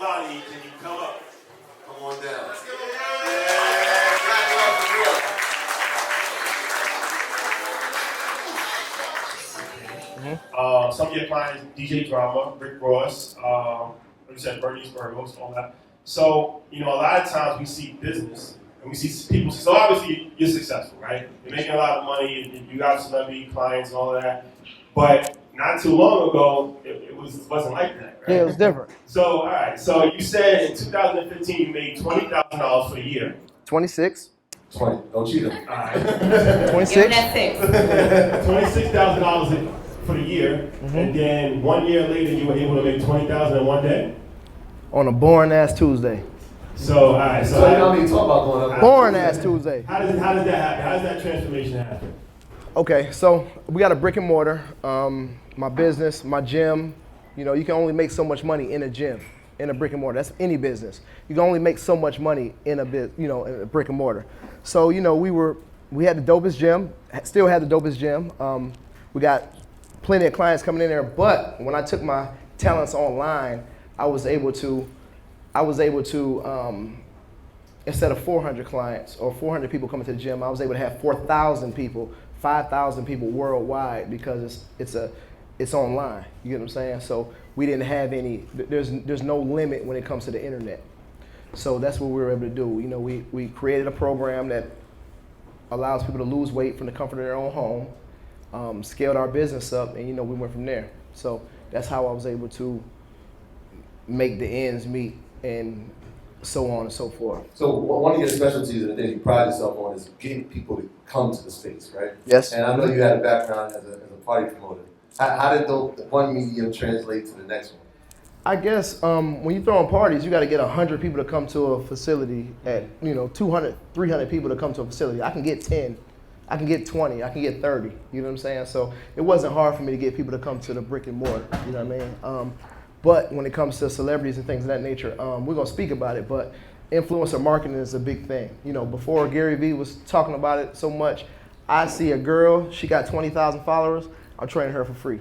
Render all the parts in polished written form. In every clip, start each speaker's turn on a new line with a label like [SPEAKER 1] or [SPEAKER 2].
[SPEAKER 1] Lonnie, can you come up?
[SPEAKER 2] Come on down. Let's give him a
[SPEAKER 1] Some of your clients, DJ Drama, Rick Ross, like you said, Bernie's Burgos, all that. So, a lot of times we see business and we see people. So obviously you're successful, right? You're making a lot of money. You got celebrity clients and all of that. But not too long ago, it wasn't like that, right?
[SPEAKER 3] Yeah, it was different.
[SPEAKER 1] So, all right. So you said in 2015 you made $20,000 for the year.
[SPEAKER 3] 26.
[SPEAKER 2] 20. Don't cheat him.
[SPEAKER 1] All right.
[SPEAKER 3] 26.
[SPEAKER 1] $26,000 for the year, and then 1 year later you were able to make $20,000 in one day.
[SPEAKER 3] On a boring ass Tuesday.
[SPEAKER 1] So, all right.
[SPEAKER 2] So you know what I mean? Talk about going up.
[SPEAKER 3] Boring ass Tuesday.
[SPEAKER 1] How does that happen? How does that transformation happen?
[SPEAKER 3] Okay, so we got a brick and mortar. My business, my gym. You can only make so much money in a gym, in a brick and mortar. That's any business. You can only make so much money in in a brick and mortar. So we had the dopest gym. Still had the dopest gym. We got plenty of clients coming in there. But when I took my talents online, I was able to instead of 400 clients or 400 people coming to the gym, I was able to have 4,000 people, 5,000 people worldwide because it's online. You get what I'm saying? So we didn't have any. There's no limit when it comes to the internet. So that's what we were able to do. We created a program that allows people to lose weight from the comfort of their own home. Scaled our business up, and we went from there. So that's how I was able to make the ends meet, and so on and so forth.
[SPEAKER 2] So one of your specialties and the things you pride yourself on is getting people to come to the space, right?
[SPEAKER 3] Yes.
[SPEAKER 2] And I know you had a background as a party promoter. How did the one medium translate to the next one?
[SPEAKER 3] I guess when you throw on parties, you got to get 100 people to come to a facility at 200, 300 people to come to a facility. I can get 10. I can get 20, I can get 30, you know what I'm saying? So it wasn't hard for me to get people to come to the brick and mortar, you know what I mean? But when it comes to celebrities and things of that nature, we're gonna speak about it, but influencer marketing is a big thing. Before Gary Vee was talking about it so much, I see a girl, she got 20,000 followers, I'm training her for free.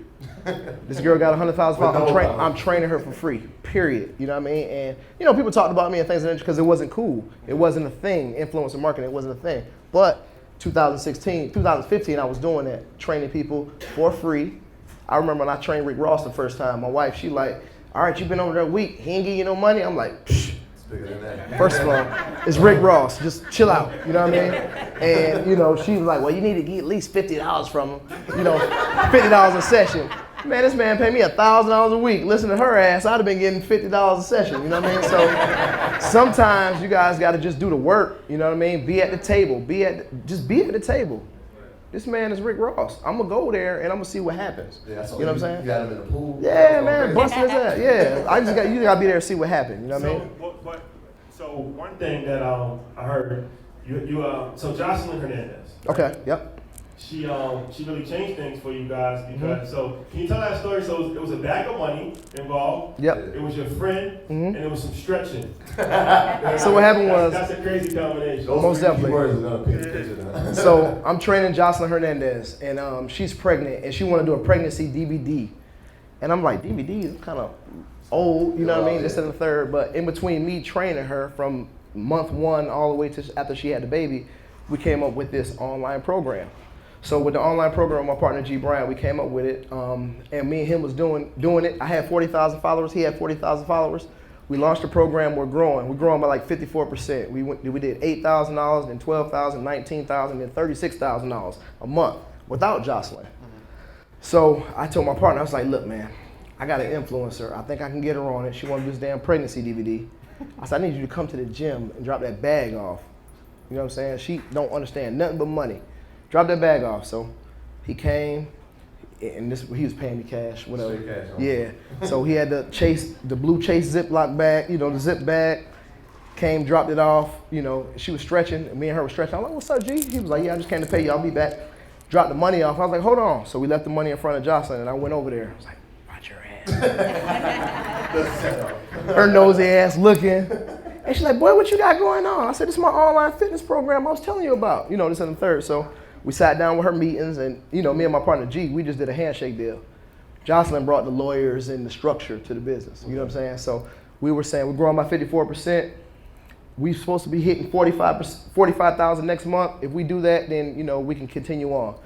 [SPEAKER 3] This girl got 100,000 followers, I'm training her for free, period, you know what I mean? And people talked about me and things of that nature because it wasn't cool. It wasn't a thing, influencer marketing, it wasn't a thing. But 2015, I was doing that, training people for free. I remember when I trained Rick Ross the first time, my wife, she like, all right, you've been over there a week, he ain't give you no money? I'm like, psh.
[SPEAKER 2] It's bigger than that.
[SPEAKER 3] First of all, it's Rick Ross, just chill out, you know what I mean? And she was like, well, you need to get at least $50 from him, $50 a session. Man, this man paid me $1,000 a week. Listen to her ass, I'd have been getting $50 a session, you know what I mean? So sometimes you guys gotta just do the work, you know what I mean? Be at the table, just be at the table. This man is Rick Ross. I'm gonna go there and I'm gonna see what happens.
[SPEAKER 2] Yeah,
[SPEAKER 3] you know what I'm saying?
[SPEAKER 2] You got him in the pool.
[SPEAKER 3] Yeah, man, busting his ass. Yeah, you gotta be there and see what happens, you know what I mean?
[SPEAKER 1] So one thing that I heard, so Jocelyn Hernandez. Right?
[SPEAKER 3] Okay, yep.
[SPEAKER 1] She really changed things for you guys because so can you tell that story? So it was a bag of money involved.
[SPEAKER 3] Yep.
[SPEAKER 1] It was your friend and it was some stretching.
[SPEAKER 3] So what happened was
[SPEAKER 1] that's a crazy combination.
[SPEAKER 3] most definitely.
[SPEAKER 2] Words are gonna paint the picture now.
[SPEAKER 3] So I'm training Jocelyn Hernandez and she's pregnant and she want to do a pregnancy DVD. And I'm like, DVD is kind of old, you know what I mean? This and the third, but in between me training her from month 1 all the way to after she had the baby, we came up with this online program. So with the online program, my partner G. Bryant, we came up with it, and me and him was doing it. I had 40,000 followers, he had 40,000 followers. We launched the program, we're growing by like 54%. We did $8,000, then $12,000, $19,000, then $36,000 a month without Jocelyn. So I told my partner, I was like, look man, I got an influencer, I think I can get her on it. She wanted to do this damn pregnancy DVD. I said, I need you to come to the gym and drop that bag off. You know what I'm saying? She don't understand nothing but money. Drop that bag off. So he came, and he was paying me cash, whatever.
[SPEAKER 2] Cash, huh?
[SPEAKER 3] Yeah. So he had the blue Chase Ziploc bag, the zip bag. Came, dropped it off. She was stretching, and me and her were stretching. I'm like, what's up, G? He was like, yeah, I just came to pay you. I'll be back. Dropped the money off. I was like, hold on. So we left the money in front of Jocelyn, and I went over there. I was like, watch your ass. Her nosy ass looking. And she's like, boy, what you got going on? I said, this is my online fitness program I was telling you about. This and the third. So we sat down with her meetings, and me and my partner G, we just did a handshake deal. Jocelyn brought the lawyers and the structure to the business. You know what I'm saying? So we were saying we're growing by 54%. We're supposed to be hitting 45,000 next month. If we do that, then we can continue on.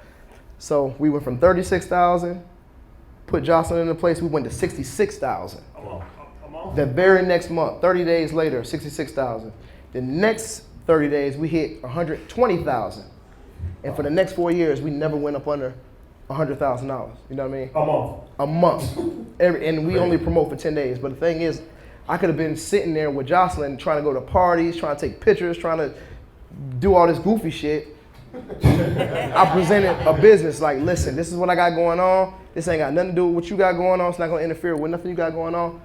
[SPEAKER 3] So we went from 36,000, put Jocelyn in the place. We went to 66,000. The very next month, 30 days later, 66,000. The next 30 days, we hit 120,000. And for the next 4 years, we never went up under $100,000. You know what I mean? A month. And we only promote for 10 days. But the thing is, I could have been sitting there with Jocelyn trying to go to parties, trying to take pictures, trying to do all this goofy shit. I presented a business like, listen, this is what I got going on. This ain't got nothing to do with what you got going on. It's not gonna interfere with nothing you got going on.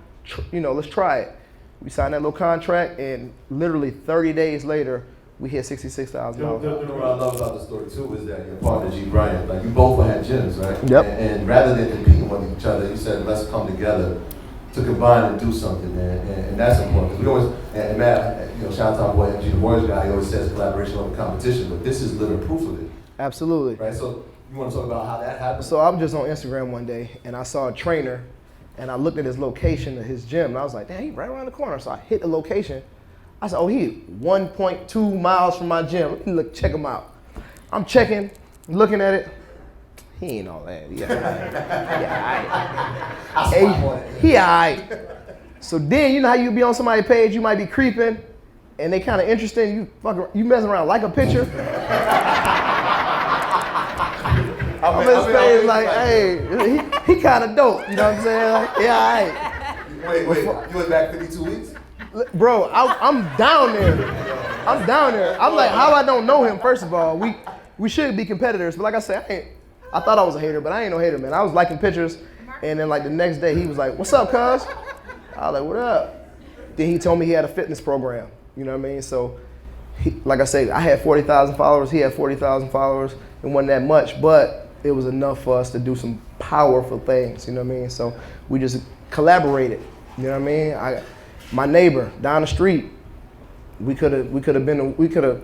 [SPEAKER 3] Let's try it. We signed that little contract, and literally 30 days later, we hit $66,000.
[SPEAKER 2] What I love about the story too is that your partner G. Bryant, like you both had gyms, right?
[SPEAKER 3] Yep.
[SPEAKER 2] And rather than competing with each other, you said let's come together to combine and do something, man. And that's important. 'Cause we always, and Matt, shout out to our boy MG, the Warriors guy. He always says collaboration over competition, but this is living proof of it.
[SPEAKER 3] Absolutely.
[SPEAKER 2] Right. So you want to talk about how that happened?
[SPEAKER 3] So I was just on Instagram one day, and I saw a trainer, and I looked at his location of his gym, and I was like, damn, he's right around the corner. So I hit the location. I said, oh, he 1.2 miles from my gym. Let me check him out. I'm checking, looking at it. He ain't all that. He all right. So then, you know how you be on somebody's page, you might be creeping, and they kind of interesting. You messing around, like a picture. I'm in his page like, hey, he kind of dope. You know what I'm saying? Like, yeah, all right.
[SPEAKER 2] Wait, you went back 52 weeks?
[SPEAKER 3] Bro, I'm down there. I'm like, how I don't know him, first of all. We should be competitors, but like I said, I thought I was a hater, but I ain't no hater, man. I was liking pictures, and then like the next day, he was like, what's up, cuz? I was like, what up? Then he told me he had a fitness program, you know what I mean? So, like I said, I had 40,000 followers, he had 40,000 followers. It wasn't that much, but it was enough for us to do some powerful things, you know what I mean? So we just collaborated, you know what I mean? My neighbor down the street, we could have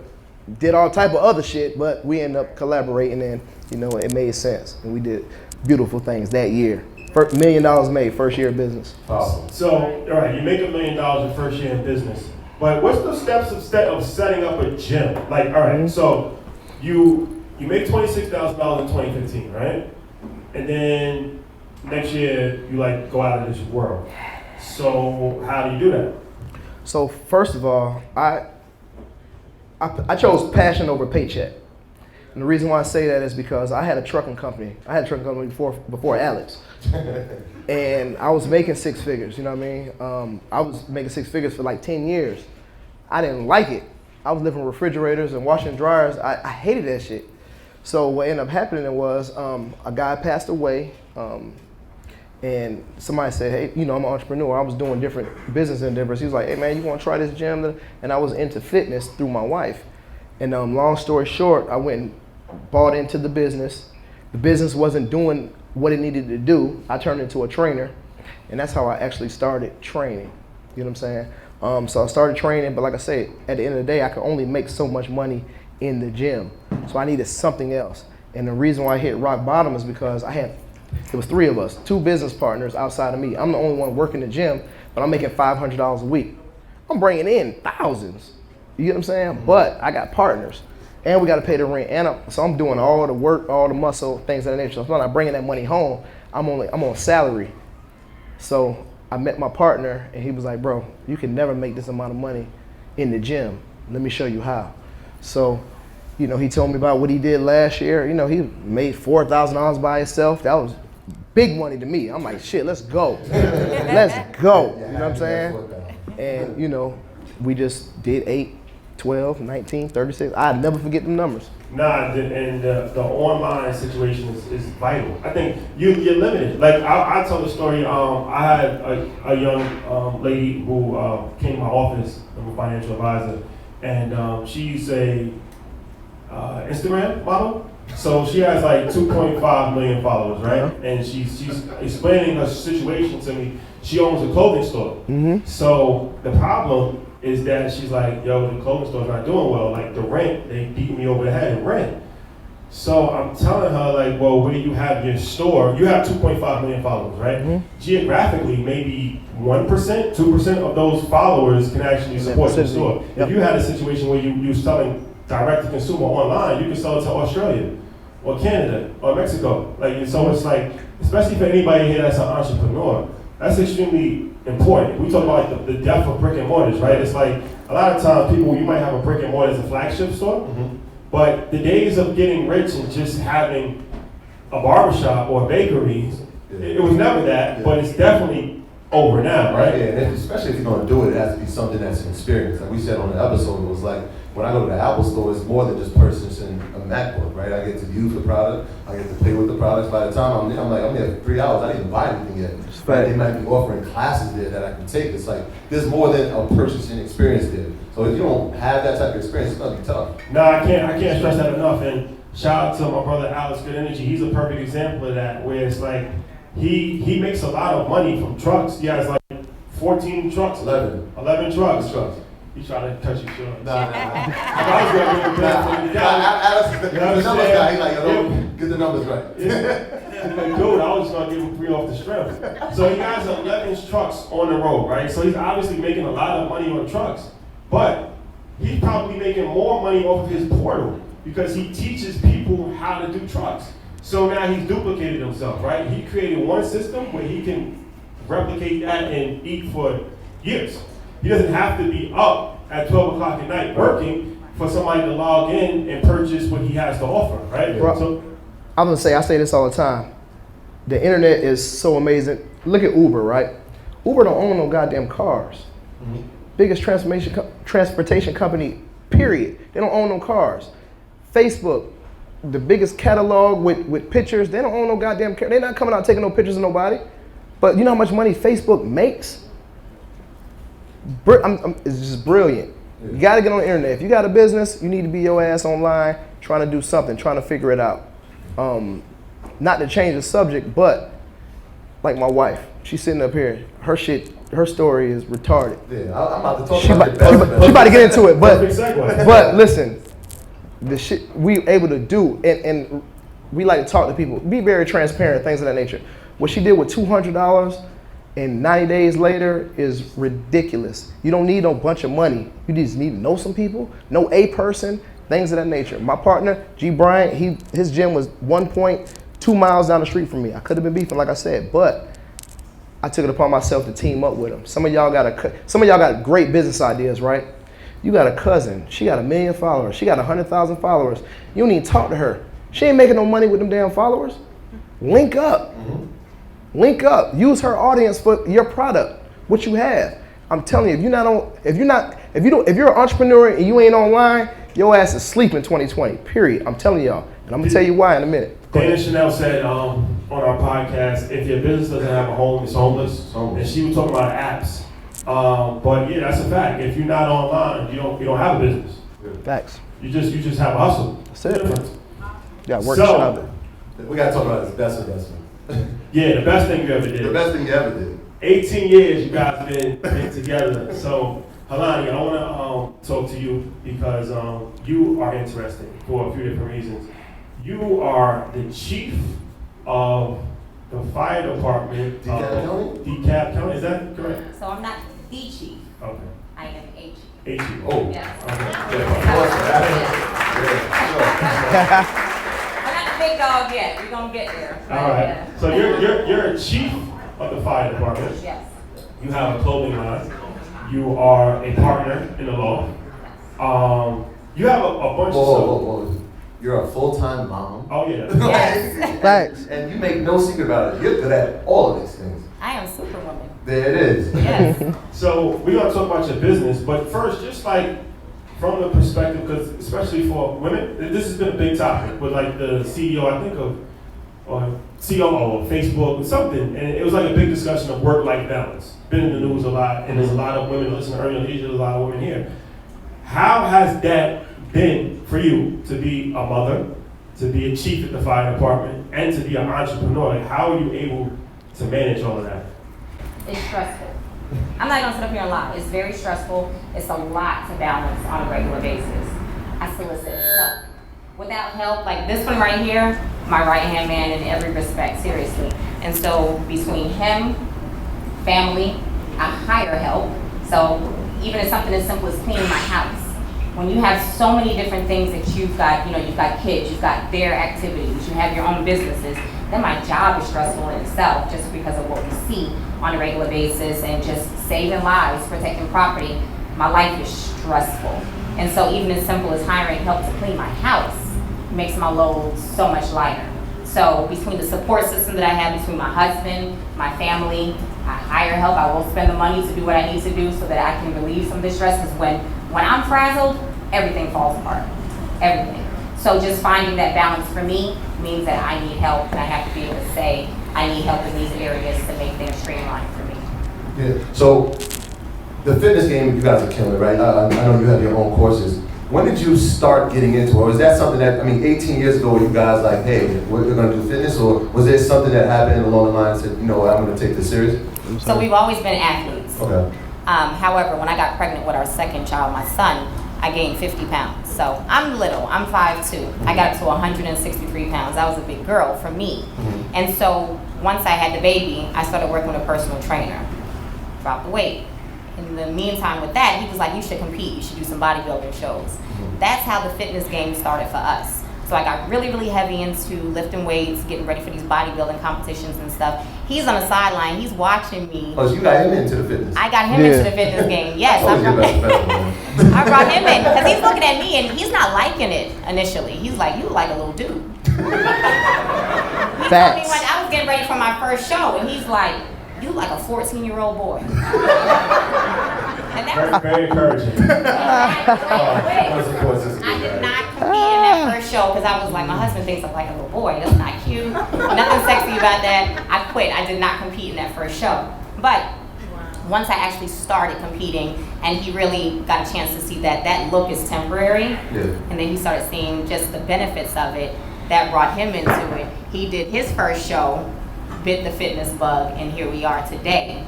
[SPEAKER 3] did all type of other shit, but we ended up collaborating, and it made sense, and we did beautiful things that year. $1 million made first year of business.
[SPEAKER 2] Awesome.
[SPEAKER 1] So, all right, you make $1 million in first year in business, but what's the steps of setting up a gym? Like, all right, so you make $26,000 in 2015, right? And then next year you go out of this world. So how do you do that?
[SPEAKER 3] So first of all, I chose passion over paycheck. And the reason why I say that is because I had a trucking company. I had a trucking company before Alex. And I was making six figures, you know what I mean? I was making six figures for like 10 years. I didn't like it. I was living in refrigerators and washing dryers. I hated that shit. So what ended up happening was a guy passed away, and somebody said, hey, I'm an entrepreneur. I was doing different business endeavors. He was like, hey man, you want to try this gym? And I was into fitness through my wife. And long story short, I went and bought into the business. The business wasn't doing what it needed to do. I turned into a trainer, and that's how I actually started training. You know what I'm saying? So I started training, but like I said, at the end of the day, I could only make so much money in the gym. So I needed something else. And the reason why I hit rock bottom is because it was three of us, two business partners outside of me. I'm the only one working the gym, but I'm making $500 a week. I'm bringing in thousands. You get what I'm saying? But I got partners, and we got to pay the rent. And so I'm doing all the work, all the muscle, things of that nature. So if I'm not bringing that money home, I'm on salary. So I met my partner, and he was like, bro, you can never make this amount of money in the gym. Let me show you how. So, he told me about what he did last year. He made $4,000 by himself. That was big money to me. I'm like, shit, let's go. Let's go. You know what I'm saying? And, we just did 8, 12, 19, 36. I'd never forget the numbers.
[SPEAKER 1] Nah, and the online situation is vital. I think you're limited. Like, I tell the story, I had a young lady who came to my office. I'm a financial advisor. And she's a Instagram model. So she has like 2.5 million followers, right? Uh-huh. And she's explaining her situation to me. She owns a clothing store. Mm-hmm. So the problem is that she's like, yo, the clothing store's not doing well. Like the rent, they beat me over the head in rent. So I'm telling her, like, well, where you have your store, you have 2.5 million followers, right?
[SPEAKER 3] Mm-hmm.
[SPEAKER 1] Geographically, maybe 1%, 2% of those followers can actually support your store.
[SPEAKER 3] Yep.
[SPEAKER 1] If you had a situation where you're selling direct to consumer online, you can sell it to Australia or Canada or Mexico. Like, so it's like, especially for anybody here that's an entrepreneur, that's extremely important. We talk about like the death of brick and mortars, right? It's like a lot of times people, you might have a brick and mortar as a flagship store, but the days of getting rich and just having a barbershop or a bakery, it was never that, but it's definitely over now, right?
[SPEAKER 2] Yeah, and especially if you're going to do it, it has to be something that's an experience. Like we said on the episode, it was like, when I go to the Apple store, it's more than just purchasing a MacBook, right? I get to use the product, I get to play with the products. By the time I'm there for 3 hours, I didn't even buy anything yet. Right? They might be offering classes there that I can take. It's like, there's more than a purchasing experience there. So if you don't have that type of experience, it's gonna be tough.
[SPEAKER 1] No, I can't stress that enough. And shout out to my brother Alex Good Energy. He's a perfect example of that, where it's like, he makes a lot of money from trucks. He has like 14 trucks. 11 trucks. He's trying to touch your shoulder.
[SPEAKER 2] Nah.
[SPEAKER 1] I was going to get
[SPEAKER 2] Alex is the numbers guy. He's like, yo, get the numbers right.
[SPEAKER 1] Dude, I was just going to give him 3 off the strip. So he has 11 trucks on the road, right? So he's obviously making a lot of money on trucks. But he's probably making more money off of his portal because he teaches people how to do trucks. So now he's duplicated himself, right? He created one system where he can replicate that and eat for years. He doesn't have to be up at 12 o'clock at night working for somebody to log in and purchase what he has to offer, right?
[SPEAKER 3] Bro,
[SPEAKER 1] So,
[SPEAKER 3] I'm gonna say, I say this all the time. The internet is so amazing. Look at Uber, right? Uber don't own no goddamn cars. Biggest transportation company, period. They don't own no cars. Facebook, the biggest catalog with pictures, they don't own no goddamn car. They're not coming out taking no pictures of nobody. But you know how much money Facebook makes? It's just brilliant. You got to get on the internet. If you got a business, you need to be your ass online trying to do something, trying to figure it out. Not to change the subject, but like my wife, she's sitting up here. Her story is retarded.
[SPEAKER 2] Yeah, I'm about to talk
[SPEAKER 3] She
[SPEAKER 2] about
[SPEAKER 3] about to get into it, but
[SPEAKER 1] perfect segue.
[SPEAKER 3] but listen, the shit we able to do, and we like to talk to people, be very transparent, things of that nature. What she did with $200 and 90 days later is ridiculous. You don't need no bunch of money. You just need to know some people, know a person, things of that nature. My partner, G. Bryant, his gym was 1.2 miles down the street from me. I could have been beefing, like I said, but I took it upon myself to team up with him. Some of y'all got great business ideas, right? You got a cousin, she got 1 million followers, she got 100,000 followers. You don't even talk to her. She ain't making no money with them damn followers. Link up. Link up. Use her audience for your product, what you have. I'm telling you, if you're an entrepreneur and you ain't online, your ass is sleeping 2020. Period. I'm telling y'all, and I'm gonna tell you why in a minute.
[SPEAKER 1] Dana Chanel said on our podcast, if your business doesn't have a home, it's homeless. And she was talking about apps. But yeah, that's a fact. If you're not online, you don't have a business.
[SPEAKER 3] Facts.
[SPEAKER 1] You just have a hustle.
[SPEAKER 3] That's it.
[SPEAKER 1] Difference.
[SPEAKER 3] You gotta work shit out.
[SPEAKER 2] We gotta talk about his best investment.
[SPEAKER 1] Yeah, the best thing you ever did.
[SPEAKER 2] The best thing you ever did.
[SPEAKER 1] 18 years you guys have been together. So, Helani, I want to talk to you because you are interesting for a few different reasons. You are the chief of the fire department. DeKalb County, is that correct?
[SPEAKER 4] So I'm not the chief.
[SPEAKER 1] Okay.
[SPEAKER 4] I am a chief.
[SPEAKER 1] A chief.
[SPEAKER 2] Oh.
[SPEAKER 4] Yes.
[SPEAKER 1] Okay.
[SPEAKER 4] We're not the big dog yet. We're gonna get there.
[SPEAKER 1] All right. So you're a chief of the fire department.
[SPEAKER 4] Yes.
[SPEAKER 1] You have a clothing line. You are a partner in the law. You have a bunch of stuff.
[SPEAKER 2] Whoa. You're a full-time mom.
[SPEAKER 1] Oh yeah.
[SPEAKER 4] Yes.
[SPEAKER 3] Facts.
[SPEAKER 2] And you make no secret about it. You're good at all of these things.
[SPEAKER 4] I am Superwoman.
[SPEAKER 2] There it is.
[SPEAKER 4] Yes.
[SPEAKER 1] So we're gonna talk about your business, but first, just like from the perspective, because especially for women, this has been a big topic with like the CEO, I think of, or COO of Facebook, something, and it was like a big discussion of work-life balance. Been in the news a lot, and there's a lot of women listening to Early Leisure, there's a lot of women here. How has that been for you to be a mother, to be a chief at the fire department, and to be an entrepreneur? Like, how are you able to manage all of that?
[SPEAKER 4] It's stressful. I'm not gonna sit up here and lie. It's very stressful. It's a lot to balance on a regular basis. I solicit help Without help, like this one right here, my right-hand man in every respect, seriously. And so between him, family, I hire help. So even if something as simple as cleaning my house, when you have so many different things that you've got, you've got kids, you've got their activities, you have your own businesses, then my job is stressful in itself just because of what we see on a regular basis and just saving lives, protecting property. My life is stressful. And so even as simple as hiring help to clean my house makes my load so much lighter. So between the support system that I have between my husband, my family, I hire help. I will spend the money to do what I need to do so that I can relieve some of the stress, because when I'm frazzled, everything falls apart, everything. So just finding that balance for me means that I need help, and I have to be able to say, I need help in these areas to make things streamlined for me.
[SPEAKER 2] Yeah. So the fitness game, you guys are killing it, right? I know you have your own courses. When did you start getting into it? Or is that something that, 18 years ago, were you guys like, hey, we're going to do fitness? Or was there something that happened along the lines that, I'm going to take this serious?
[SPEAKER 4] So we've always been athletes.
[SPEAKER 2] Okay.
[SPEAKER 4] However, when I got pregnant with our second child, my son, I gained 50 pounds. So I'm little, I'm 5'2". I got up to 163 pounds. I was a big girl for me.
[SPEAKER 2] Mm-hmm.
[SPEAKER 4] And so once I had the baby, I started working with a personal trainer. Dropped the weight. In the meantime with that, he was like, you should compete, you should do some bodybuilding shows.
[SPEAKER 2] Mm-hmm.
[SPEAKER 4] That's how the fitness game started for us. So I got really, really heavy into lifting weights, getting ready for these bodybuilding competitions and stuff. He's on the sideline, he's watching me.
[SPEAKER 2] Oh, so you got him into the fitness?
[SPEAKER 4] I got him into the fitness game, yes. I brought him in, because he's looking at me and he's not liking it initially. He's like, you like a little dude. He told me when I was getting ready for my first show, and he's like, you like a 14-year-old boy. And that was
[SPEAKER 1] Very encouraging.
[SPEAKER 4] I did not compete in that first show because I was like, my husband thinks I'm like a little boy. That's not cute. Nothing sexy about that. I quit. I did not compete in that first show. But once I actually started competing, and he really got a chance to see that that look is temporary, and then he started seeing just the benefits of it, that brought him into it. He did his first show, bit the fitness bug, and here we are today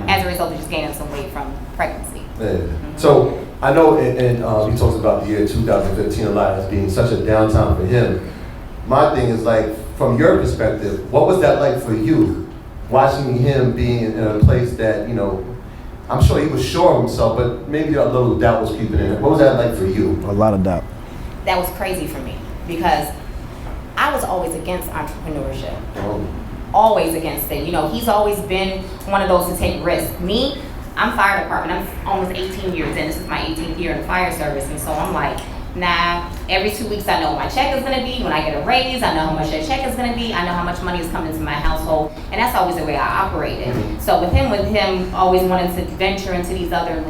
[SPEAKER 4] as a result of just gaining some weight from pregnancy.
[SPEAKER 2] So I know, and he talks about the year 2015 a lot as being such a downtime for him. My thing is, like, from your perspective, what was that like for you, watching him being in a place that, I'm sure he was sure of himself, but maybe a little doubt was creeping in. What was that like for you?
[SPEAKER 3] A lot of doubt.
[SPEAKER 4] That was crazy for me because I was always against entrepreneurship. Always against it. He's always been one of those to take risks. Me, I'm fire department. I'm almost 18 years in. This is my 18th year in the fire service. And so I'm like, nah, every 2 weeks I know what my check is going to be. When I get a raise, I know how much that check is going to be. I know how much money is coming into my household. And that's always the way I operated. So with him always wanting to venture into these other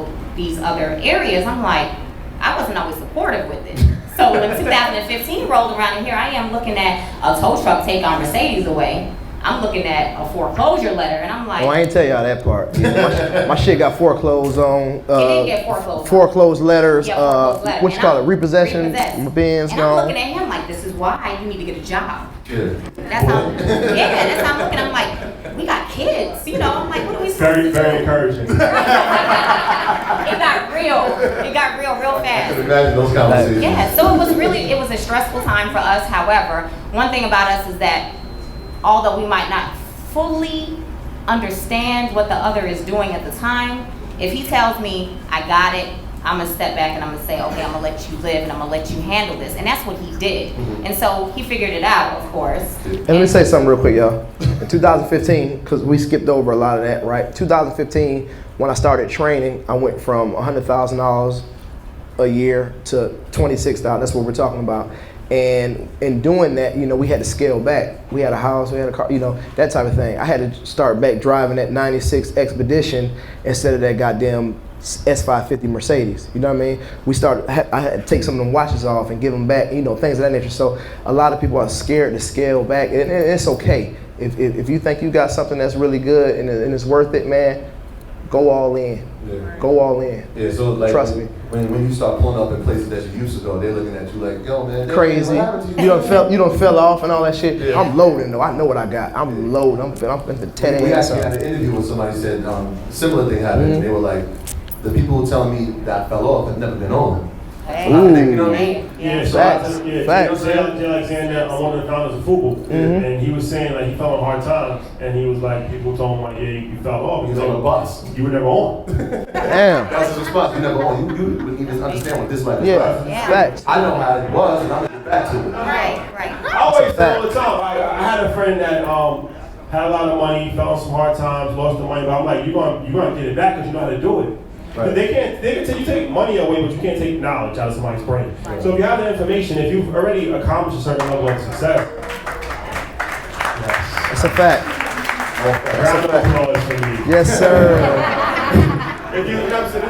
[SPEAKER 4] areas, I'm like, I wasn't always supportive with it. So when 2015 rolled around, and here I am looking at a tow truck take our Mercedes away. I'm looking at a foreclosure letter, and I'm like,
[SPEAKER 3] oh, I ain't tell y'all that part. My shit got foreclosed on.
[SPEAKER 4] It didn't get foreclosed.
[SPEAKER 3] Foreclosed letters.
[SPEAKER 4] Yeah, foreclosed letter.
[SPEAKER 3] What you call it? Repossession. My Benz
[SPEAKER 4] and
[SPEAKER 3] gone.
[SPEAKER 4] I'm looking at him like, this is why you need to get a job.
[SPEAKER 2] Yeah.
[SPEAKER 4] That's how I'm looking. I'm like, we got kids. I'm like, what are we supposed to do?
[SPEAKER 1] Very encouraging.
[SPEAKER 4] It got real fast.
[SPEAKER 2] I can imagine those conversations.
[SPEAKER 4] Yeah, so it was a stressful time for us. However, one thing about us is that although we might not fully understand what the other is doing at the time, if he tells me, I got it, I'm gonna step back and I'm gonna say, okay, I'm gonna let you live and I'm gonna let you handle this. And that's what he did. And so he figured it out, of course.
[SPEAKER 3] And let me say something real quick, y'all. In 2015, because we skipped over a lot of that, right? 2015, when I started training, I went from $100,000 a year to $26,000. That's what we're talking about. And in doing that, we had to scale back. We had a house, we had a car, that type of thing. I had to start back driving that 96 Expedition instead of that goddamn S550 Mercedes. You know what I mean? I had to take some of them watches off and give them back, things of that nature. So a lot of people are scared to scale back, and it's okay. If you think you got something that's really good and it's worth it, man, go all in.
[SPEAKER 2] Yeah.
[SPEAKER 3] Go all in.
[SPEAKER 2] Yeah, so like,
[SPEAKER 3] trust me.
[SPEAKER 2] When you start pulling up in places that you used to go, they're looking at you like, yo, man,
[SPEAKER 3] Crazy.
[SPEAKER 2] What happened to you?
[SPEAKER 3] You don't fell off and all that shit.
[SPEAKER 2] Yeah.
[SPEAKER 3] I'm loading though. I know what I got. I'm loading. I'm into 10
[SPEAKER 2] We
[SPEAKER 3] a.m.
[SPEAKER 2] actually had an interview with somebody who said similar thing happened. They were like, the people who telling me that I fell off have never been on.
[SPEAKER 4] Hey.
[SPEAKER 3] Ooh.
[SPEAKER 2] You know what I mean?
[SPEAKER 1] Yeah, so
[SPEAKER 3] Facts. Facts.
[SPEAKER 1] Jay Alexander, I'm one of the founders of Fubu, and he was saying like he fell on hard times, and he was like, people told him like, yeah, you fell off.
[SPEAKER 2] He
[SPEAKER 1] He's
[SPEAKER 2] was on
[SPEAKER 1] like,
[SPEAKER 2] the bus.
[SPEAKER 1] you were never on.
[SPEAKER 3] Damn.
[SPEAKER 2] That's his response. You never on. You wouldn't even understand what this life is
[SPEAKER 3] Yeah.
[SPEAKER 2] like.
[SPEAKER 4] Yeah.
[SPEAKER 3] Facts.
[SPEAKER 2] I know how it was, and I'm gonna get back to it.
[SPEAKER 4] Right.
[SPEAKER 1] I always say all the time. I had a friend that had a lot of money, fell on some hard times, lost the money, but I'm like, you're gonna get it back because you know how to do it.
[SPEAKER 2] Right.
[SPEAKER 1] They can take money away, but you can't take knowledge out of somebody's brain. Right. So if you have the information, if you've already accomplished a certain level of success, yes.
[SPEAKER 3] It's a fact.
[SPEAKER 1] Round of applause for me.
[SPEAKER 3] Yes, sir.
[SPEAKER 1] If you,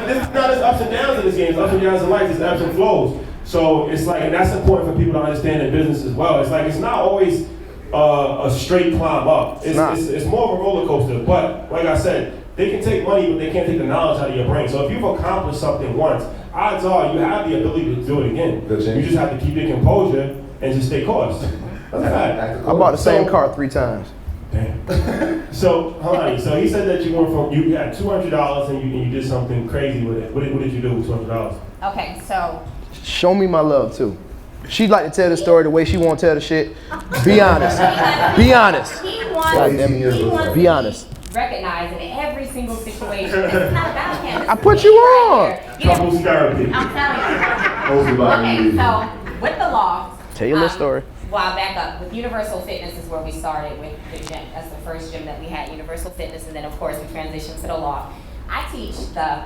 [SPEAKER 1] this is not just ups and downs in this game, it's ups and downs in life, it's ebbs and flows. So it's like, and that's important for people to understand in business as well. It's like, it's not always a straight climb up. It's more of a roller coaster. But like I said, they can take money, but they can't take the knowledge out of your brain. So if you've accomplished something once, odds are you have the ability to do it again. You just have to keep your composure and just stay course. That's a fact.
[SPEAKER 3] I bought the same car 3 times.
[SPEAKER 1] Damn. So, honey, so he said that you went from, you had $200 and you did something crazy with it. What did you do with $200?
[SPEAKER 4] Okay, so
[SPEAKER 3] Show me my love too. She'd like to tell the story the way she want to tell the shit. Be honest. Be honest.
[SPEAKER 4] he
[SPEAKER 2] Be
[SPEAKER 4] wants
[SPEAKER 3] Be honest.
[SPEAKER 4] recognized in every single situation. It's not about him. It's
[SPEAKER 3] I put you on.
[SPEAKER 1] Couples therapy.
[SPEAKER 4] I'm telling you. Okay, so with the loft.
[SPEAKER 3] Tell your little story.
[SPEAKER 4] Well, I'll back up. With Universal Fitness is where we started with the gym. That's the first gym that we had, Universal Fitness, and then of course we transitioned to the loft. I teach the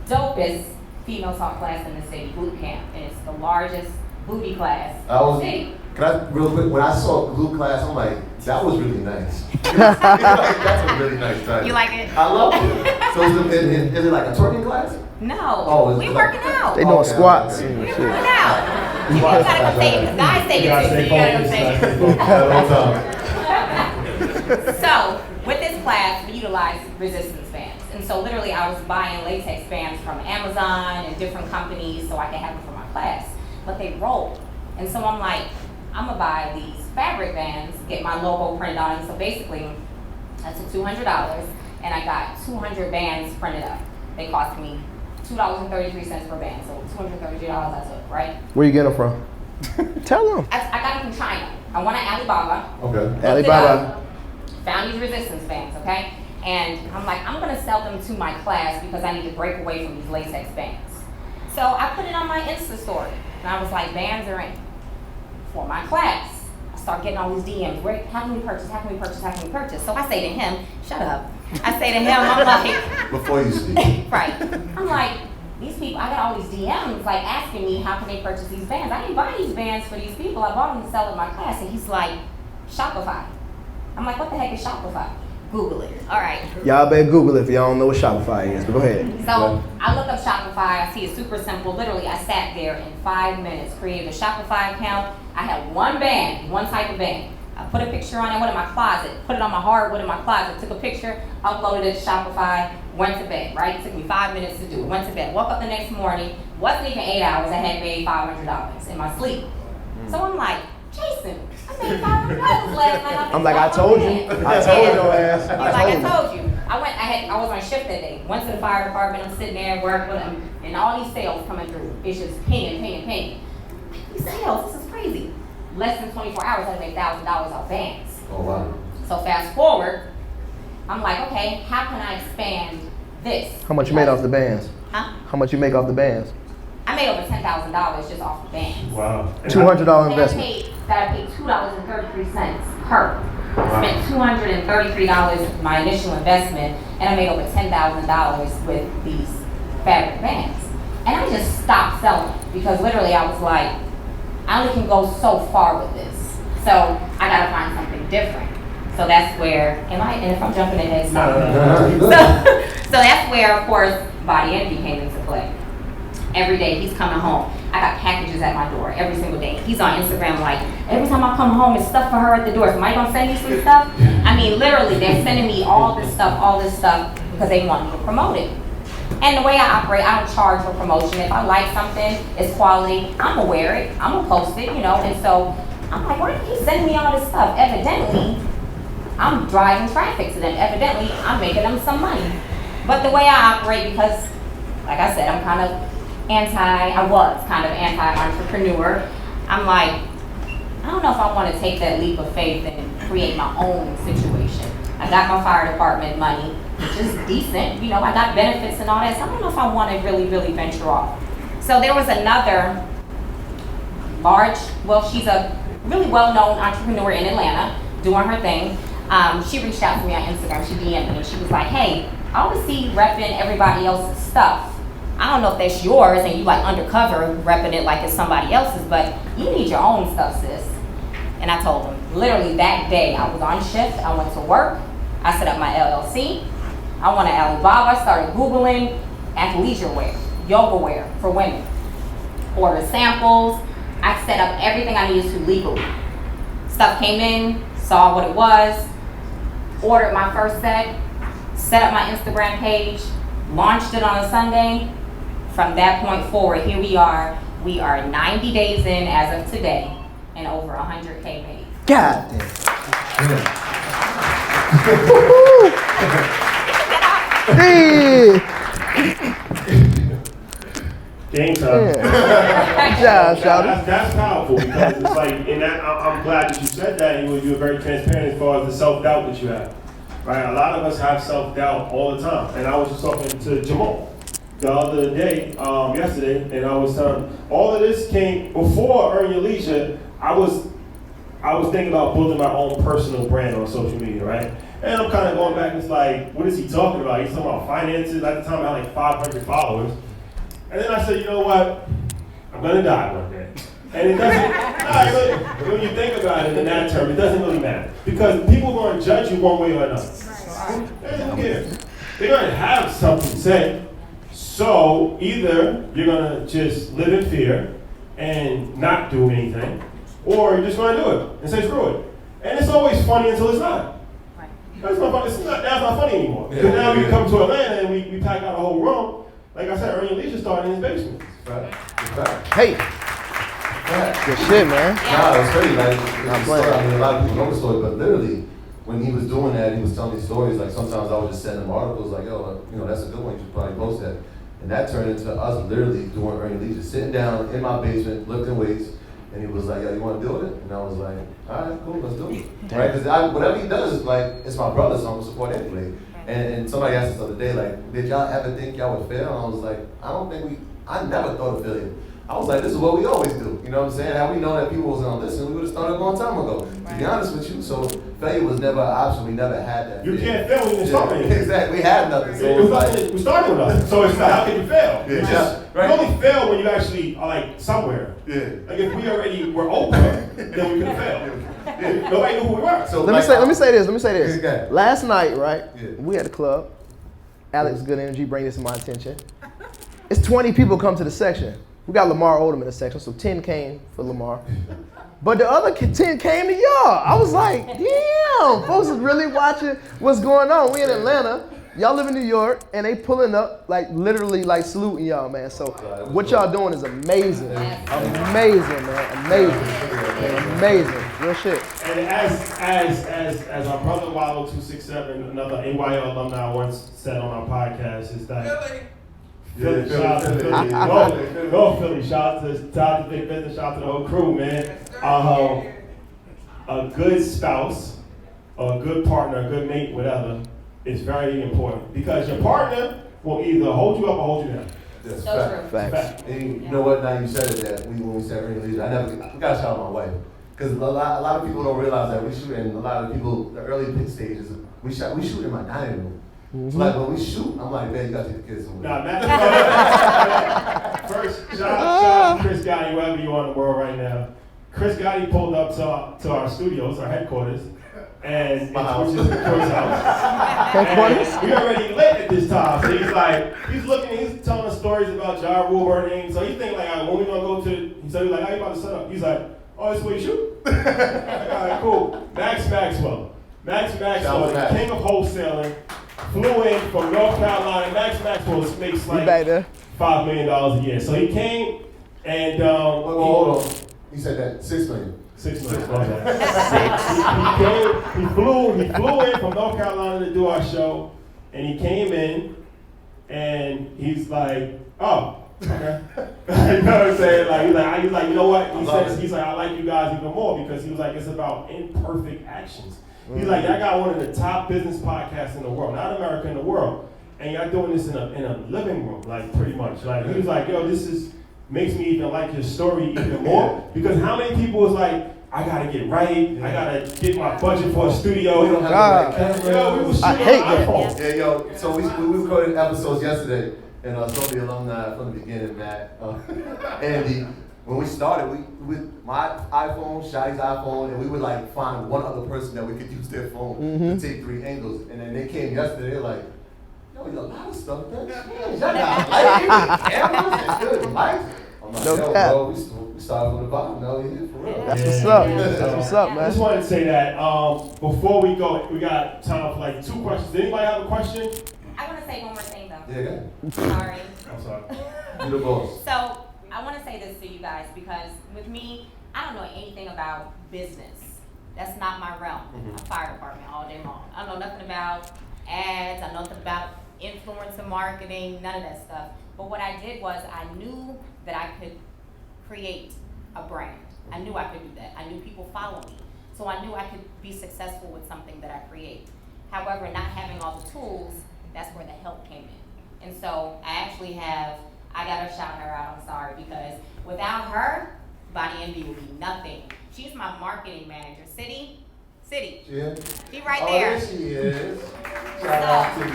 [SPEAKER 4] dopest female talk class in the city, boot camp, and it's the largest booty class in the city.
[SPEAKER 2] Can I, real quick, when I saw glue class, I'm like, that was really nice. That's a really nice time.
[SPEAKER 4] You like it?
[SPEAKER 2] I love it. So is it like a twerking class?
[SPEAKER 4] No,
[SPEAKER 2] Oh,
[SPEAKER 4] we working out.
[SPEAKER 3] They doing squats.
[SPEAKER 2] Okay.
[SPEAKER 3] and
[SPEAKER 4] We
[SPEAKER 3] shit.
[SPEAKER 4] working out. You gotta come take it. Guys take it too, so you gotta come take it. So, with this class, we utilize resistance bands. And so literally I was buying latex bands from Amazon and different companies so I could have them for my class. But they roll. And so I'm like, I'm gonna buy these fabric bands, get my logo printed on them. So basically, I took $200 and I got 200 bands printed up. They cost me $2.33 per band. So $233 I took, right?
[SPEAKER 3] Where you get them from? Tell them.
[SPEAKER 4] I got them from China. I went to Alibaba.
[SPEAKER 2] Okay.
[SPEAKER 3] Alibaba.
[SPEAKER 4] Found these resistance bands, okay? And I'm like, I'm gonna sell them to my class because I need to break away from these latex bands. So I put it on my Insta story. And I was like, bands are in for my class. I start getting all these DMs. How can we purchase? How can we purchase? How can we purchase? So I say to him, shut up. I say to him, I'm like,
[SPEAKER 2] Before you speak.
[SPEAKER 4] right. I'm like, these people, I got all these DMs like asking me how can they purchase these bands. I didn't buy these bands for these people. I bought them to sell in my class. And he's like, Shopify. I'm like, what the heck is Shopify? Google it. All right.
[SPEAKER 3] Y'all better Google it if y'all don't know what Shopify is. But go ahead.
[SPEAKER 4] So I look up Shopify. I see it's super simple. Literally, I sat there in 5 minutes, created a Shopify account. I had one band, one type of band. I put a picture on it, went in my closet, put it on my hardwood in my closet, took a picture, uploaded it to Shopify, went to bed, right? It took me 5 minutes to do it. Went to bed. Woke up the next morning, wasn't even 8 hours. I had made $500 in my sleep. So I'm like, Jason, I made $500 last night.
[SPEAKER 3] I'm like, I told you. I told your ass.
[SPEAKER 4] He's like, I told you. I was on shift that day. Went to the fire department. I'm sitting there at work with them, and all these sales coming through. It's just pinging. These sales, this is crazy. Less than 24 hours, I made $1,000 off bands.
[SPEAKER 2] Oh, wow.
[SPEAKER 4] So fast forward, I'm like, okay, how can I expand this?
[SPEAKER 3] How much you made off the bands?
[SPEAKER 4] Huh?
[SPEAKER 3] How much you make off the bands?
[SPEAKER 4] I made over $10,000 just off the bands.
[SPEAKER 1] Wow.
[SPEAKER 3] $200 investment.
[SPEAKER 4] I paid $2.33 per. I spent $233 my initial investment, and I made over $10,000 with these fabric bands. And I just stopped selling because literally I was like, I only can go so far with this. So I gotta find something different. So that's where, and if I'm jumping ahead, sorry. So that's where, of course, Body Envy came into play. Every day he's coming home. I got packages at my door every single day. He's on Instagram like, every time I come home, it's stuff for her at the door. Somebody gonna send me some stuff? I mean, literally, they're sending me all this stuff because they want me to promote it. And the way I operate, I don't charge for promotion. If I like something, it's quality, I'm gonna wear it, I'm gonna post it, and so I'm like, why are you sending me all this stuff? Evidently, I'm driving traffic to them. Evidently, I'm making them some money. But the way I operate, because, like I said, I'm kind of I was kind of anti-entrepreneur. I'm like, I don't know if I want to take that leap of faith and create my own situation. I got my fire department money, which is decent. You know, I got benefits and all that. So I don't know if I want to really venture off. So there was another she's a really well-known entrepreneur in Atlanta doing her thing. She reached out to me on Instagram. She DM'd me and she was like, hey, I always see you repping everybody else's stuff. I don't know if that's yours and you like undercover repping it like it's somebody else's, but you need your own stuff, sis. And I told him, literally that day I was on shift, I went to work, I set up my LLC, I went to Alibaba, started Googling athleisure wear, yoga wear for women, ordered samples, I set up everything I needed to legally. Stuff came in, saw what it was, ordered my first set up my Instagram page, launched it on a Sunday. From that point forward, here we are. We are 90 days in as of today and over 100K made.
[SPEAKER 3] God damn.
[SPEAKER 1] Game time.
[SPEAKER 3] Yeah, shout
[SPEAKER 1] That's powerful because it's like, and I'm glad that you said that. And you were very transparent as far as the self-doubt that you have. Right? A lot of us have self-doubt all the time. And I was just talking to Jamal the other day, yesterday, and I was telling all of this came before Earn Your Leisure. I was thinking about building my own personal brand on social media, right? And I'm kind of going back, it's like, what is he talking about? He's talking about finances. At the time, I had like 500 followers. And then I said, you know what? I'm going to die one day. And it doesn't, when you think about it in that term, it doesn't really matter. Because people are going to judge you one way or another. They don't care. They're going to have something to say. So either you're going to just live in fear and not do anything, or you're just going to do it and say screw it. And it's always funny until it's not. That's not funny. That's not funny anymore. Because now we come to Atlanta and we pack out a whole room. Like I said, Earn Your Leisure started in his basement.
[SPEAKER 2] Right.
[SPEAKER 3] Hey. Good shit, man.
[SPEAKER 2] Nah, it's crazy. Like, I mean, a lot of people know the story, but literally, when he was doing that, he was telling these stories. Like, sometimes I would just send him articles like, yo, you know, that's a good one. You should probably post that. And that turned into us literally doing Earn Your Leisure, sitting down in my basement, lifting weights. And he was like, yo, you want to do it? And I was like, all right, cool, let's do it. Right? Because whatever he does, like, it's my brother, so I'm going to support anyway. And somebody asked us the other day, like, did y'all ever think y'all would fail? And I was like, I never thought of failure. I was like, this is what we always do. You know what I'm saying? Had we known that people was going to listen, we would have started a long time ago. Right. To be honest with you, so failure was never an option. We never had that.
[SPEAKER 1] You can't fail when you start anything.
[SPEAKER 2] Exactly. We had nothing. So
[SPEAKER 1] we started with nothing. So it's like, how can you fail?
[SPEAKER 2] Yeah.
[SPEAKER 1] You only fail when you actually are like somewhere.
[SPEAKER 2] Yeah.
[SPEAKER 1] Like if we already were Oprah, then we could fail. Yeah. Nobody knew who we were. So
[SPEAKER 3] let me say this.
[SPEAKER 2] Okay.
[SPEAKER 3] Last night, right? Yeah. We had a club. Alex Good Energy bring this to my attention. It's 20 people come to the section. We got Lamar Odom in the section, so 10 came for Lamar. But the other 10 came to y'all. I was like, damn, folks is really watching what's going on. We in Atlanta, y'all live in New York, and they pulling up, like literally like saluting y'all, man. So what y'all doing is amazing. Amazing, man, amazing. Real shit.
[SPEAKER 1] And as our brother Wallow 267, another NYL alumni once said on our podcast, is that Philly, shout out to Philly. Go Philly. Shout out to Big Business. Shout out to the whole crew, man. A good spouse, or a good partner, a good mate, whatever, is very important. Because your partner will either hold you up or hold you down.
[SPEAKER 2] That's
[SPEAKER 4] so
[SPEAKER 3] Facts.
[SPEAKER 2] And you know what? Now you said it that when we said Earn Your Leisure, we got to shout out my wife. Because a lot of people don't realize that we shoot, and a lot of people, the early pit stages, we shoot in my dining room. Mm-hmm. So like when we shoot, I'm like, man, you gotta take the kids somewhere.
[SPEAKER 1] First, shout out to Chris Gotti, wherever you are in the world right now. Chris Gotti pulled up to our studios, our headquarters, and which is Troy's house.
[SPEAKER 3] Headquarters?
[SPEAKER 1] We already lit at this time, so he's telling us stories about Ja Rule burning. So he's thinking like, when we gonna go to? He said, how you about to set up? He's like, oh, this is where you shoot? All right, cool. Max Maxwell, the king of wholesaling. Flew in from North Carolina. Max Maxwell makes like $5 million a year. So he came and
[SPEAKER 2] hold on. You said that $6 million.
[SPEAKER 1] $6 million. He flew in from North Carolina to do our show, and he came in, and he's like, "Oh, Okay. You know what I'm saying? Like he's like, you know what? He's like, I like you guys even more because he was like, it's about imperfect actions. He's like, I got one of the top business podcasts in the world, not America, in the world, and y'all doing this in a living room, like pretty much. Like he was like, yo, makes me even like your story even more because how many people was like, I gotta get right, I gotta get my budget for a studio.
[SPEAKER 2] We don't have the right camera.
[SPEAKER 1] Yo, we was
[SPEAKER 3] I
[SPEAKER 1] shooting
[SPEAKER 3] hate
[SPEAKER 1] on
[SPEAKER 3] that.
[SPEAKER 1] iPhone.
[SPEAKER 2] Yeah, yo, so we recorded episodes yesterday, and some of the alumni from the beginning, Matt, Andy, when we started, we my iPhone, Shadi's iPhone, and we would like find one other person that we could use their phone to take 3 angles, and then they came yesterday, they're like, yo, there's a lot of stuff that's changed. I got lighting, cameras, and good mics. I'm like,
[SPEAKER 3] No
[SPEAKER 2] yo,
[SPEAKER 3] cap.
[SPEAKER 2] bro, we started from the bottom, now we here for real.
[SPEAKER 3] That's what's up. That's what's up,
[SPEAKER 1] I
[SPEAKER 3] man.
[SPEAKER 1] just wanted to say that before we go, we got time for like 2 questions. Does anybody have a question?
[SPEAKER 4] I want to say one more thing though.
[SPEAKER 2] Yeah, go ahead.
[SPEAKER 4] Sorry.
[SPEAKER 1] I'm sorry.
[SPEAKER 2] You the boss.
[SPEAKER 4] So I want to say this to you guys because with me, I don't know anything about business. That's not my realm. I'm fire department all day long. I don't know nothing about ads. I know nothing about influencer marketing, none of that stuff. But what I did was I knew that I could create a brand. I knew I could do that. I knew people follow me. So I knew I could be successful with something that I create. However, not having all the tools, that's where the help came in. And so I gotta shout her out, I'm sorry, because without her, Body Envy will be nothing. She's my marketing manager. City,
[SPEAKER 2] Yeah.
[SPEAKER 4] she right
[SPEAKER 2] Oh,
[SPEAKER 4] there.
[SPEAKER 2] there she is. Shout out to you.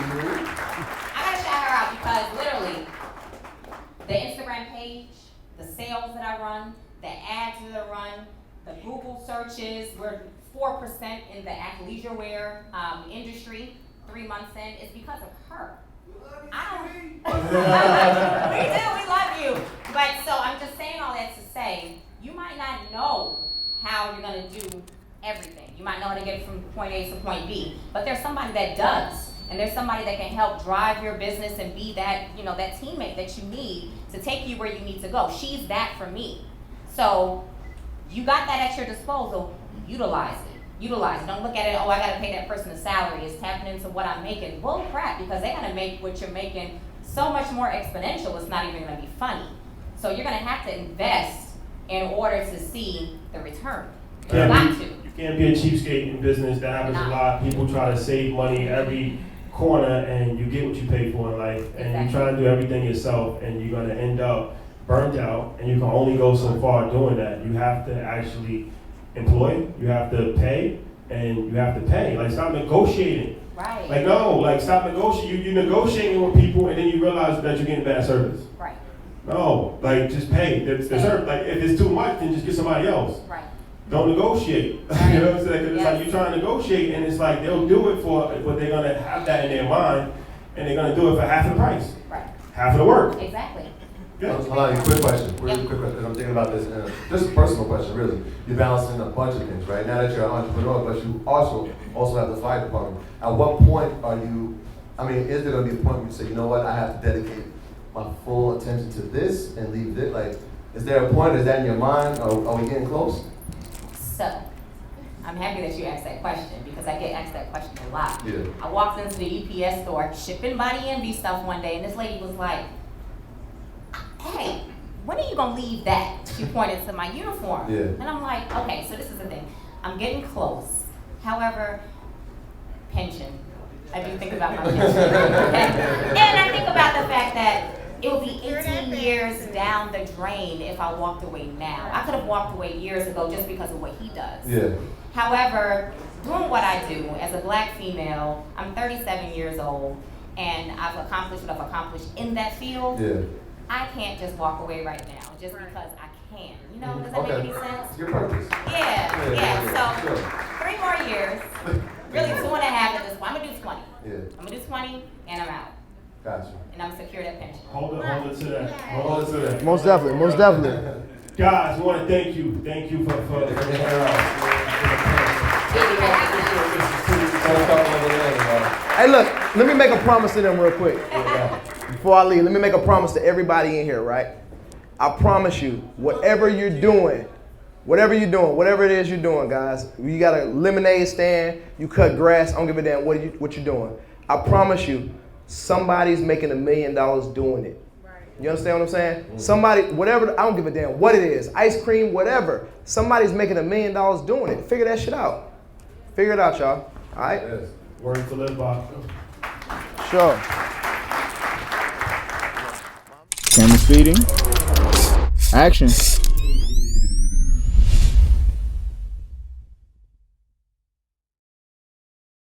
[SPEAKER 4] I gotta shout her out because literally, the Instagram page, the sales that I run, the ads that I run, the Google searches, we're 4% in the athleisure wear industry 3 months in. It's because of her. We love you. But so I'm just saying all that to say, you might not know how you're gonna do everything. You might know how to get from point A to point B, but there's somebody that does. And there's somebody that can help drive your business and be that, that teammate that you need to take you where you need to go. She's that for me. So you got that at your disposal, utilize it. Utilize it. Don't look at it, I gotta pay that person a salary. It's tapping into what I'm making. Bull crap, because they're gonna make what you're making so much more exponential, it's not even gonna be funny. So you're gonna have to invest in order to see the return. You got to.
[SPEAKER 1] You can't be a cheapskate in business. That happens a lot. People try to save money every corner, and you get what you pay for in life. And you try to do everything yourself, and you're gonna end up burnt out, and you can only go so far doing that. You have to actually employ, you have to pay, and you have to pay. Like, stop negotiating.
[SPEAKER 4] Right.
[SPEAKER 1] Like, no, like, stop negotiating. You're negotiating with people, and then you realize that you're getting bad service.
[SPEAKER 4] Right.
[SPEAKER 1] No, like, just pay. The service, like, if it's too much, then just get somebody else.
[SPEAKER 4] Right.
[SPEAKER 1] Don't negotiate.
[SPEAKER 4] Right.
[SPEAKER 1] You know what I'm saying? Because it's like you're trying to negotiate, and it's like they'll do it for, but they're gonna have that in their mind, and they're gonna do it for half the price,
[SPEAKER 4] Right.
[SPEAKER 1] half of the work.
[SPEAKER 4] Exactly.
[SPEAKER 1] Yeah.
[SPEAKER 2] Hold on, quick question. Really quick question, because I'm thinking about this. Just a personal question, really. You're balancing a bunch of things, right? Now that you're an entrepreneur, but you also have the fire department. At what point are you, is there going to be a point where you say, you know what, I have to dedicate my full attention to this and leave this? Like, is there a point, is that in your mind? Are we getting close?
[SPEAKER 4] So, I'm happy that you asked that question because I get asked that question a lot.
[SPEAKER 2] Yeah.
[SPEAKER 4] I walked into the UPS store shipping Body Envy stuff one day, and this lady was like, hey, when are you gonna leave that? She pointed to my uniform.
[SPEAKER 2] Yeah.
[SPEAKER 4] And I'm like, okay, so this is the thing. I'm getting close. However, pension. I do think about my pension. Okay? And I think about the fact that it would be 18 years down the drain if I walked away now. I could have walked away years ago just because of what he does.
[SPEAKER 2] Yeah.
[SPEAKER 4] However, doing what I do as a black female, I'm 37 years old, and I've accomplished what I've accomplished in that field.
[SPEAKER 2] Yeah.
[SPEAKER 4] I can't just walk away right now just because I can. You know, does that make any sense?
[SPEAKER 2] It's your purpose.
[SPEAKER 4] Yeah. So
[SPEAKER 2] Sure.
[SPEAKER 4] 3 more years, really 2.5 at this point. I'm gonna do 20.
[SPEAKER 2] Yeah.
[SPEAKER 4] I'm gonna do 20, and I'm out.
[SPEAKER 2] Gotcha.
[SPEAKER 4] And I'm secure that pension.
[SPEAKER 1] Hold it to that. Hold it to that.
[SPEAKER 3] Most definitely.
[SPEAKER 1] Guys, we want to thank you. Thank you for
[SPEAKER 3] Hey, look, let me make a promise to them real quick. Before I leave, let me make a promise to everybody in here, right? I promise you, whatever you're doing, whatever it is you're doing, guys, you got a lemonade stand, you cut grass, I don't give a damn what you're doing. I promise you, somebody's making $1 million doing it. You understand what I'm saying? Somebody, whatever, I don't give a damn what it is, ice cream, whatever. Somebody's making $1 million doing it. Figure that shit out. Figure it out, y'all. All right?
[SPEAKER 2] Yes.
[SPEAKER 1] Word to live by.
[SPEAKER 3] Sure.
[SPEAKER 5] Camera speeding. Action.